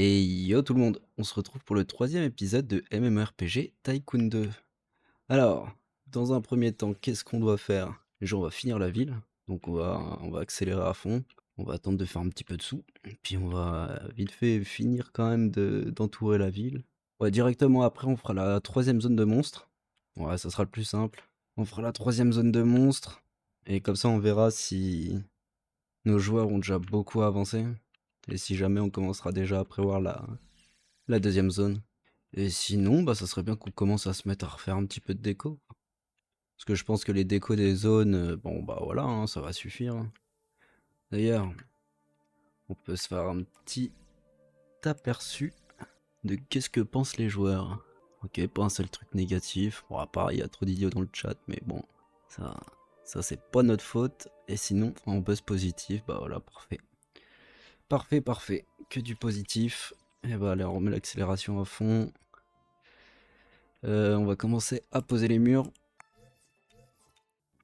Et yo tout le monde, on se retrouve pour le troisième épisode de MMORPG Tycoon 2. Alors, dans un premier temps, qu'est-ce qu'on doit faire? Déjà, on va finir la ville, donc on va accélérer à fond, on va attendre de faire un petit peu de sous, et puis on va vite fait finir quand même d'entourer la ville. Ouais, directement après, on fera la troisième zone de monstres. Ouais, ça sera le plus simple. On fera la troisième zone de monstres, et comme ça on verra si nos joueurs ont déjà beaucoup avancé, et si jamais on commencera déjà à prévoir la deuxième zone. Et sinon, bah, ça serait bien qu'on commence à se mettre à refaire un petit peu de déco. Parce que je pense que les décos des zones, bon bah voilà, hein, ça va suffire, hein. D'ailleurs, on peut se faire un petit aperçu de qu'est-ce que pensent les joueurs. Ok, pas un seul truc négatif. Bon, à part, il y a trop d'idiots dans le chat, mais bon, ça, ça c'est pas notre faute. Et sinon, en buzz positif, bah voilà, parfait. Parfait, parfait. Que du positif. Et bah allez, on remet l'accélération à fond. On va commencer à poser les murs.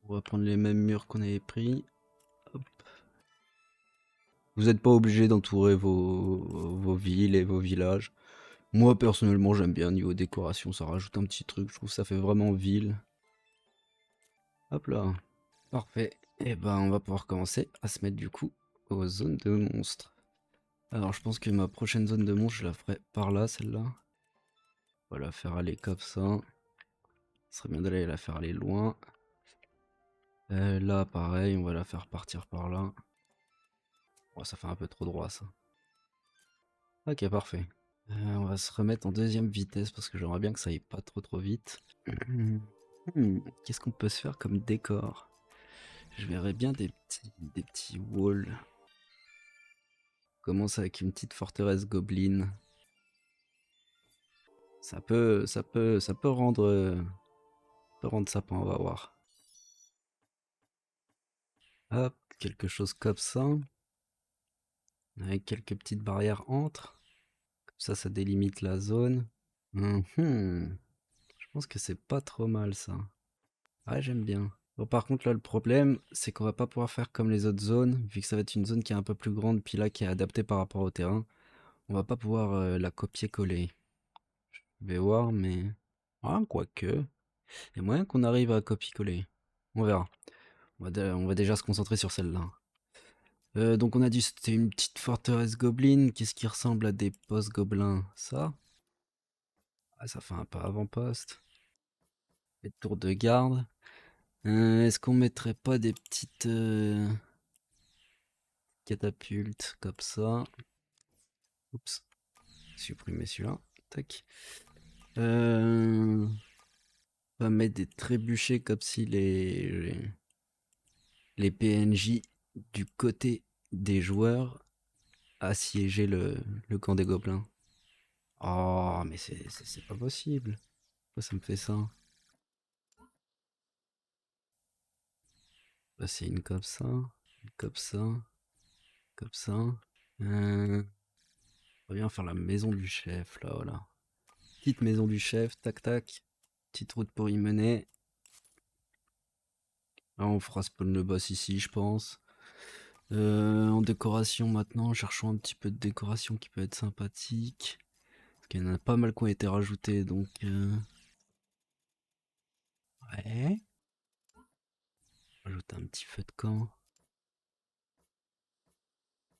On va prendre les mêmes murs qu'on avait pris. Hop. Vous n'êtes pas obligé d'entourer vos villes et vos villages. Moi personnellement j'aime bien niveau décoration, ça rajoute un petit truc, je trouve que ça fait vraiment ville. Hop là. Parfait. Et ben on va pouvoir commencer à se mettre du coup aux zones de monstres. Alors je pense que ma prochaine zone de monstres je la ferai par là, celle-là. On va la faire aller comme ça. Ce serait bien d'aller la faire aller loin. Là pareil, on va la faire partir par là. Oh, ça fait un peu trop droit ça. Ok, parfait. On va se remettre en deuxième vitesse parce que j'aimerais bien que ça aille pas trop vite. Qu'est-ce qu'on peut se faire comme décor? Je verrais bien des petits walls. On commence avec une petite forteresse goblin. Ça peut rendre sympa, on va voir. Hop, quelque chose comme ça. Avec quelques petites barrières entre. Comme ça délimite la zone. Je pense que c'est pas trop mal ça. Ouais, j'aime bien. Bon, par contre, là, le problème, c'est qu'on va pas pouvoir faire comme les autres zones, vu que ça va être une zone qui est un peu plus grande, puis là, qui est adaptée par rapport au terrain. On va pas pouvoir la copier-coller. Je vais voir, mais... Ah, quoique. Il y a moyen qu'on arrive à copier-coller. On verra. On va déjà se concentrer sur celle-là. Donc on a dit c'était une petite forteresse gobelin. Qu'est-ce qui ressemble à des postes gobelins? Ça? Ah, ça fait un pas avant-poste. Des tours de garde. Est-ce qu'on mettrait pas des petites catapultes comme ça? Oups. Supprimer celui-là. Tac. On va mettre des trébuchets comme si les PNJ du côté des joueurs assiégeaient le camp des gobelins. Oh, mais c'est pas possible. Pourquoi ça me fait ça? Là, c'est une comme ça, une comme ça, comme ça. On va bien faire la maison du chef, là, voilà. Petite maison du chef, tac tac. Petite route pour y mener. Là, on fera spawn le boss ici, je pense. En décoration maintenant, cherchons un petit peu de décoration qui peut être sympathique. Parce qu'il y en a pas mal qui ont été rajoutés, donc... Ouais. Rajouter un petit feu de camp.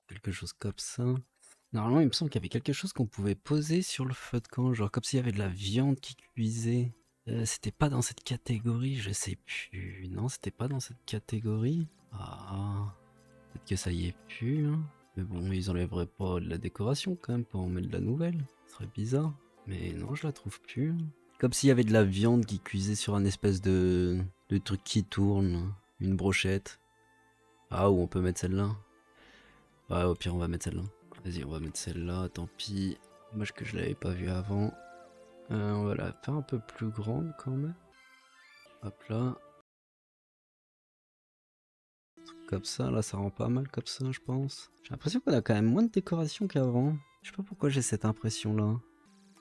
Quelque chose comme ça. Normalement, il me semble qu'il y avait quelque chose qu'on pouvait poser sur le feu de camp, genre comme s'il y avait de la viande qui cuisait. C'était pas dans cette catégorie, je sais plus. Non, c'était pas dans cette catégorie. Ah, peut-être que ça y est plus, hein. Mais bon, ils enlèveraient pas de la décoration quand même pour en mettre de la nouvelle. Ce serait bizarre. Mais non, je la trouve plus. Comme s'il y avait de la viande qui cuisait sur un espèce de truc qui tourne. Une brochette. Ah, ou on peut mettre celle-là. Ouais, au pire, on va mettre celle-là. Vas-y, on va mettre celle-là, tant pis. Dommage que je l'avais pas vue avant. On va la faire un peu plus grande quand même. Hop là. Comme ça, là, ça rend pas mal comme ça, je pense. J'ai l'impression qu'on a quand même moins de décorations qu'avant. Je sais pas pourquoi j'ai cette impression-là.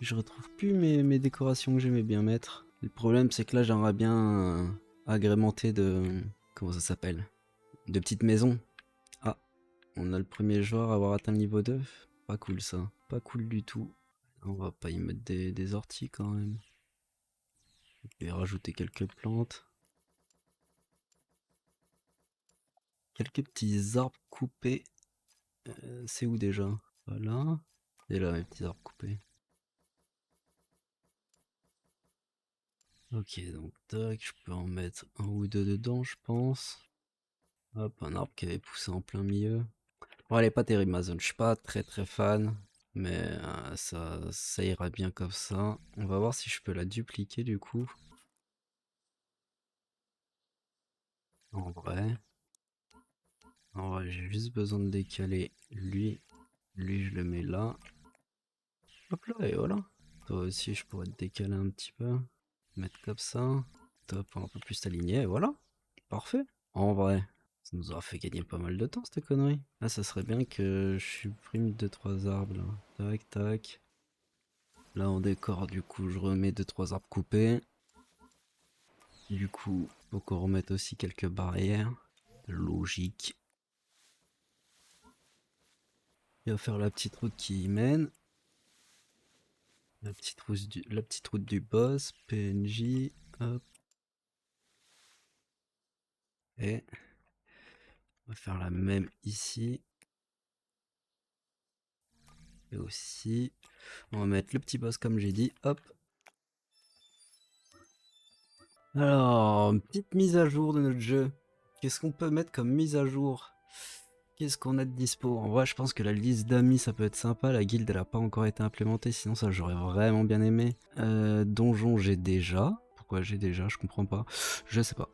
Je retrouve plus mes décorations que j'aimais bien mettre. Le problème, c'est que là, j'aimerais bien agrémenter de... Comment ça s'appelle? De petites maisons. Ah, on a le premier joueur à avoir atteint le niveau 2. Pas cool ça. pas cool du tout. On va pas y mettre des orties quand même. Je vais rajouter quelques plantes. Quelques petits arbres coupés. C'est où déjà? Voilà. Et là, mes petits arbres coupés. Ok, donc tac, je peux en mettre un ou deux dedans, je pense. Hop, un arbre qui avait poussé en plein milieu. Bon, elle est pas terrible ma zone, je suis pas très fan, mais ça ira bien comme ça. On va voir si je peux la dupliquer du coup. En vrai, j'ai juste besoin de décaler lui. Lui, je le mets là. Hop là, et voilà. Toi aussi, je pourrais te décaler un petit peu. Mettre comme ça. Top, un peu plus aligné, et voilà. Parfait. En vrai, ça nous aura fait gagner pas mal de temps, cette connerie. Là, ça serait bien que je supprime 2-3 arbres, là. Tac, tac. Là, en décor, du coup, je remets 2-3 arbres coupés. Du coup, faut qu'on remette aussi quelques barrières. Logique. Il va faire la petite route qui y mène. La petite route du boss. PNJ. Hop. Et on va faire la même ici. Et aussi. On va mettre le petit boss comme j'ai dit. Hop. Alors, une petite mise à jour de notre jeu. Qu'est-ce qu'on peut mettre comme mise à jour? Qu'est-ce qu'on a de dispo? En vrai, je pense que la liste d'amis, ça peut être sympa. La guilde, elle a pas encore été implémentée, sinon ça, j'aurais vraiment bien aimé. Donjon, j'ai déjà. Pourquoi j'ai déjà? Je comprends pas. Je sais pas.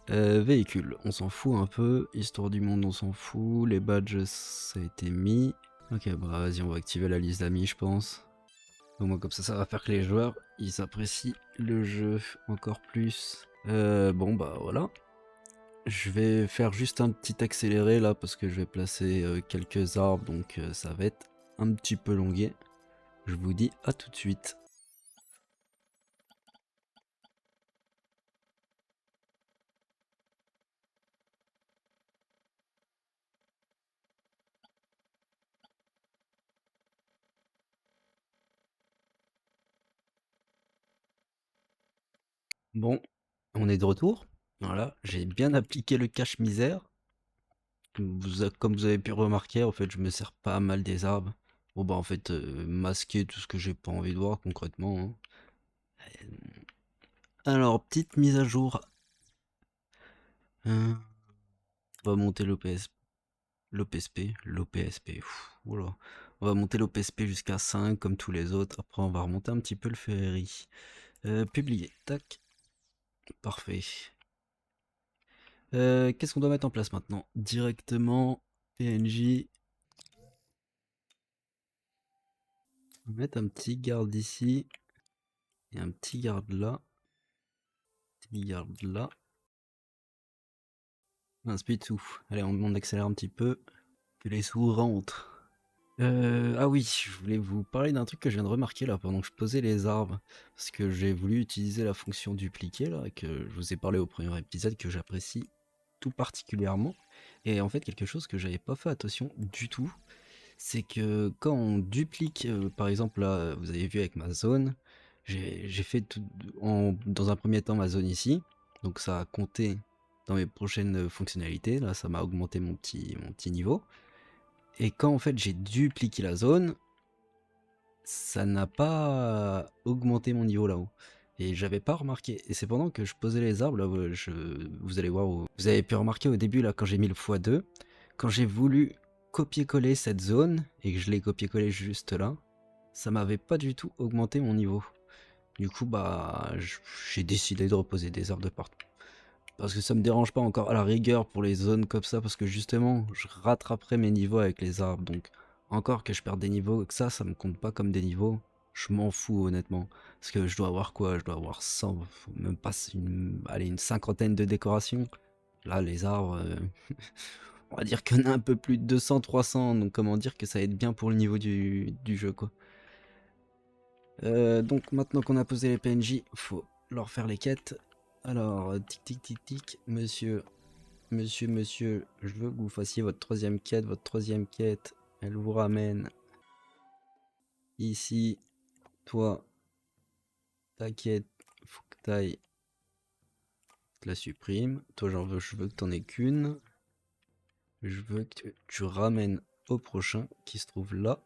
Véhicule, on s'en fout un peu. Histoire du monde, on s'en fout. Les badges, ça a été mis. Ok, bah vas-y, on va activer la liste d'amis, je pense. Au moins comme ça va faire que les joueurs, ils apprécient le jeu encore plus. Bon bah voilà. Je vais faire juste un petit accéléré là parce que je vais placer quelques arbres, donc ça va être un petit peu longué. Je vous dis à tout de suite. Bon, on est de retour. Voilà, j'ai bien appliqué le cache-misère. Comme vous avez pu remarquer, en fait, je me sers pas mal des arbres. Bon bah en fait, masquer tout ce que j'ai pas envie de voir concrètement, hein. Alors, petite mise à jour. On va monter l'OPSP. Oula. On va monter l'OPSP jusqu'à 5 comme tous les autres. Après, on va remonter un petit peu le Ferrari. Publier. Tac. Parfait. Qu'est-ce qu'on doit mettre en place maintenant? Directement, PNJ. On va mettre un petit garde ici. Et un petit garde là. Petit garde là. Un speed tout. Allez, on accélère un petit peu. Que les sous rentrent. Ah oui, je voulais vous parler d'un truc que je viens de remarquer là pendant que je posais les arbres. Parce que j'ai voulu utiliser la fonction dupliquer là, que je vous ai parlé au premier épisode, que j'apprécie tout particulièrement. Et en fait, quelque chose que j'avais pas fait attention du tout, c'est que quand on duplique, par exemple là, vous avez vu avec ma zone, j'ai fait dans un premier temps ma zone ici, donc ça a compté dans mes prochaines fonctionnalités, là ça m'a augmenté mon petit niveau. Et quand en fait j'ai dupliqué la zone, ça n'a pas augmenté mon niveau là-haut. Et j'avais pas remarqué. Et c'est pendant que je posais les arbres, là, vous allez voir, vous avez pu remarquer au début, là, quand j'ai mis le x2, quand j'ai voulu copier-coller cette zone, et que je l'ai copié-collé juste là, ça m'avait pas du tout augmenté mon niveau. Du coup, bah, j'ai décidé de reposer des arbres de partout. Parce que ça me dérange pas encore à la rigueur pour les zones comme ça, parce que justement, je rattraperai mes niveaux avec les arbres. Donc, encore que je perde des niveaux, et que ça me compte pas comme des niveaux, je m'en fous honnêtement. Parce que je dois avoir quoi? Je dois avoir 100, même pas allez, une cinquantaine de décorations. Là, les arbres, on va dire qu'il y en a un peu plus de 200, 300, donc comment dire que ça aide bien pour le niveau du jeu, quoi. Donc maintenant qu'on a posé les PNJ, faut leur faire les quêtes. Alors, tic tic tic tic, monsieur, je veux que vous fassiez votre troisième quête. Votre troisième quête, elle vous ramène Ici, toi, t'inquiète, faut que t'ailles, te la supprime. Toi, je veux que t'en aies qu'une. Je veux que tu ramènes au prochain qui se trouve là.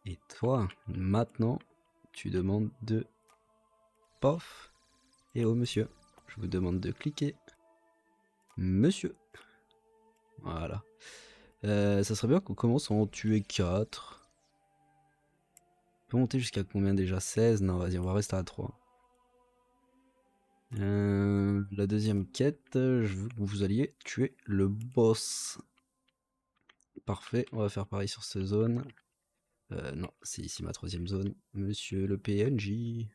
Et toi, maintenant, tu demandes de pof. Et oh monsieur, je vous demande de cliquer. Monsieur. Voilà. Ça serait bien qu'on commence à en tuer 4. On peut monter jusqu'à combien déjà? 16? Non, vas-y, on va rester à 3. La deuxième quête, je veux que vous alliez tuer le boss. Parfait, on va faire pareil sur cette zone. Non, c'est ici ma troisième zone. Monsieur le PNJ.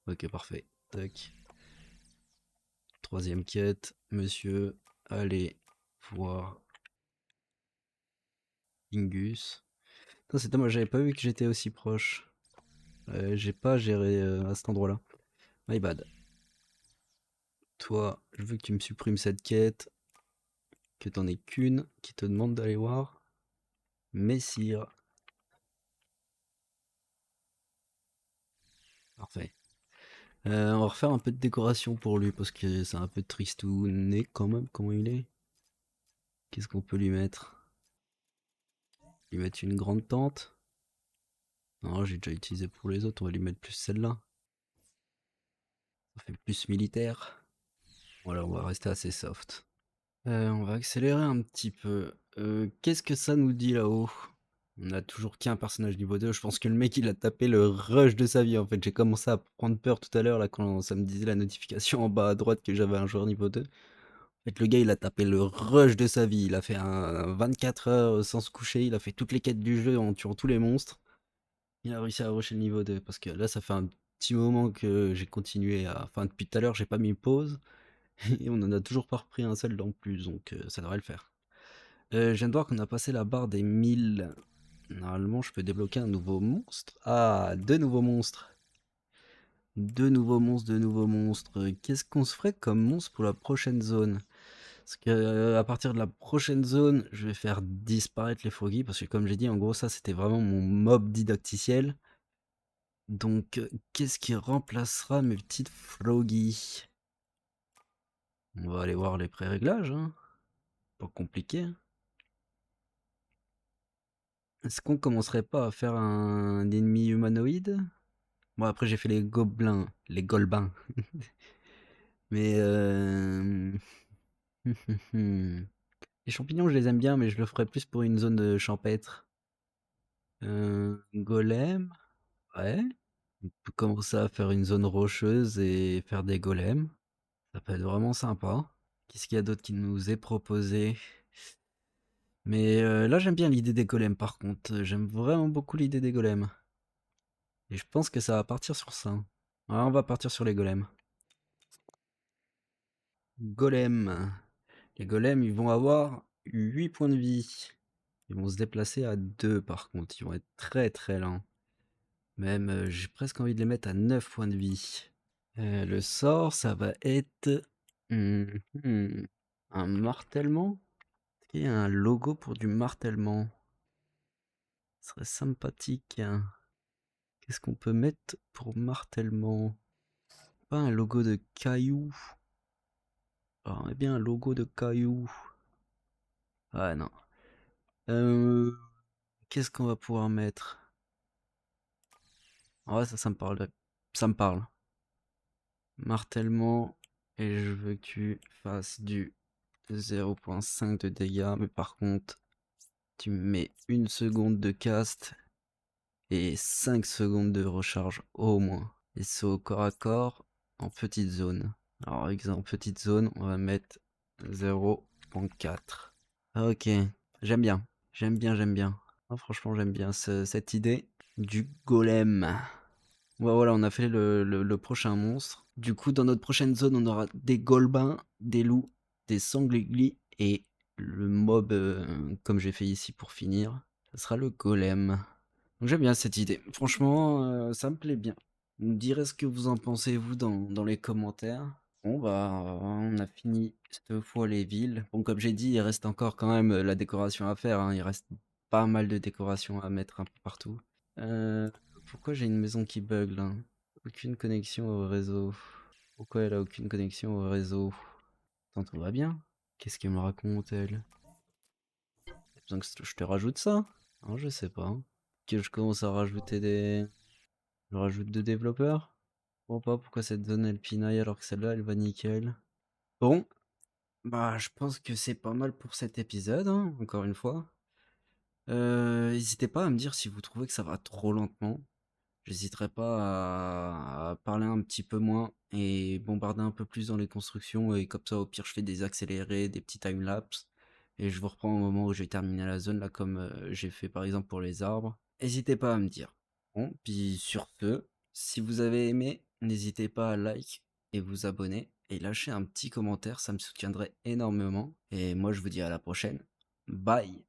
Ok, parfait. Tac. Troisième quête, monsieur, allez voir Ingus. C'est dommage, j'avais pas vu que j'étais aussi proche. J'ai pas géré à cet endroit-là. My bad. Toi, je veux que tu me supprimes cette quête, que t'en aies qu'une, qui te demande d'aller voir Messire. Parfait. On va refaire un peu de décoration pour lui, parce que c'est un peu tristouné quand même, comment il est. Qu'est-ce qu'on peut lui mettre? Lui mettre une grande tente? Non, j'ai déjà utilisé pour les autres, on va lui mettre plus celle-là. Ça fait plus militaire. Voilà, on va rester assez soft. On va accélérer un petit peu. Qu'est-ce que ça nous dit là-haut? On a toujours qu'un personnage niveau 2. Je pense que le mec il a tapé le rush de sa vie en fait. J'ai commencé à prendre peur tout à l'heure là quand ça me disait la notification en bas à droite que j'avais un joueur niveau 2. En fait, le gars il a tapé le rush de sa vie. Il a fait un 24 heures sans se coucher. Il a fait toutes les quêtes du jeu en tuant tous les monstres. Il a réussi à rusher le niveau 2 parce que là ça fait un petit moment que j'ai continué à. Enfin, depuis tout à l'heure j'ai pas mis pause. Et on en a toujours pas repris un seul en plus, donc ça devrait le faire. Je viens de voir qu'on a passé la barre des 1000. Normalement, je peux débloquer un nouveau monstre. Ah, deux nouveaux monstres. Deux nouveaux monstres, deux nouveaux monstres. Qu'est-ce qu'on se ferait comme monstre pour la prochaine zone? Parce que à partir de la prochaine zone, je vais faire disparaître les froggies. Parce que comme j'ai dit, en gros, ça c'était vraiment mon mob didacticiel. Donc, qu'est-ce qui remplacera mes petites froggies? On va aller voir les pré-réglages, hein. Pas compliqué, hein. Est-ce qu'on commencerait pas à faire un ennemi humanoïde? Bon, après, j'ai fait les gobelins, les golbins. Mais les champignons, je les aime bien, mais je le ferais plus pour une zone champêtre. Golem, ouais. On peut commencer à faire une zone rocheuse et faire des golems. Ça peut être vraiment sympa. Qu'est-ce qu'il y a d'autre qui nous est proposé? Mais là, j'aime bien l'idée des golems, par contre. J'aime vraiment beaucoup l'idée des golems. Et je pense que ça va partir sur ça. Ouais, on va partir sur les golems. Golem. Les golems, ils vont avoir 8 points de vie. Ils vont se déplacer à 2 par contre. Ils vont être très très lents. Même, j'ai presque envie de les mettre à 9 points de vie. Le sort, ça va être un martèlement. Est-ce qu'il y a un logo pour du martèlement? Ce serait sympathique, hein. Qu'est-ce qu'on peut mettre pour martèlement? Pas un logo de caillou. Ah, on bien un logo de caillou. Ah non. Qu'est-ce qu'on va pouvoir mettre? Ouais, ça me parle. Ça me parle. Martèlement. Et je veux que tu fasses du 0,5 de dégâts. Mais par contre, tu me mets 1 seconde de cast et 5 secondes de recharge au moins. Et c'est au corps à corps en petite zone. Alors, exemple, petite zone, on va mettre 0,4. Ok, j'aime bien. J'aime bien, j'aime bien. Ah, franchement, j'aime bien cette idée du golem. Ouais, voilà, on a fait le prochain monstre. Du coup, dans notre prochaine zone, on aura des golbins, des loups, des sangliers et le mob, comme j'ai fait ici pour finir, ça sera le golem. Donc j'aime bien cette idée. Franchement, ça me plaît bien. Vous me direz ce que vous en pensez, vous, dans les commentaires. Bon, bah, on a fini cette fois les villes. Bon, comme j'ai dit, il reste encore quand même la décoration à faire, hein. Il reste pas mal de décorations à mettre un peu partout. Heu, Pourquoi j'ai une maison qui bug là? Aucune connexion au réseau. Pourquoi elle a aucune connexion au réseau? Attends, tout va bien? Qu'est-ce qu'elle me raconte elle? Y'a besoin que je te rajoute ça? Non, je sais pas, hein. Que je commence à rajouter des je rajoute 2 développeurs? Bon pas, pourquoi cette zone elle pinaille alors que celle-là elle va nickel? Bon, bah je pense que c'est pas mal pour cet épisode, hein, encore une fois. Hésitez pas à me dire si vous trouvez que ça va trop lentement. J'hésiterai pas à parler un petit peu moins et bombarder un peu plus dans les constructions et comme ça au pire je fais des accélérés, des petits timelapses et je vous reprends au moment où j'ai terminé la zone là comme j'ai fait par exemple pour les arbres. N'hésitez pas à me dire. Bon, puis sur ce, si vous avez aimé, n'hésitez pas à like et vous abonner et lâcher un petit commentaire, ça me soutiendrait énormément. Et moi je vous dis à la prochaine. Bye!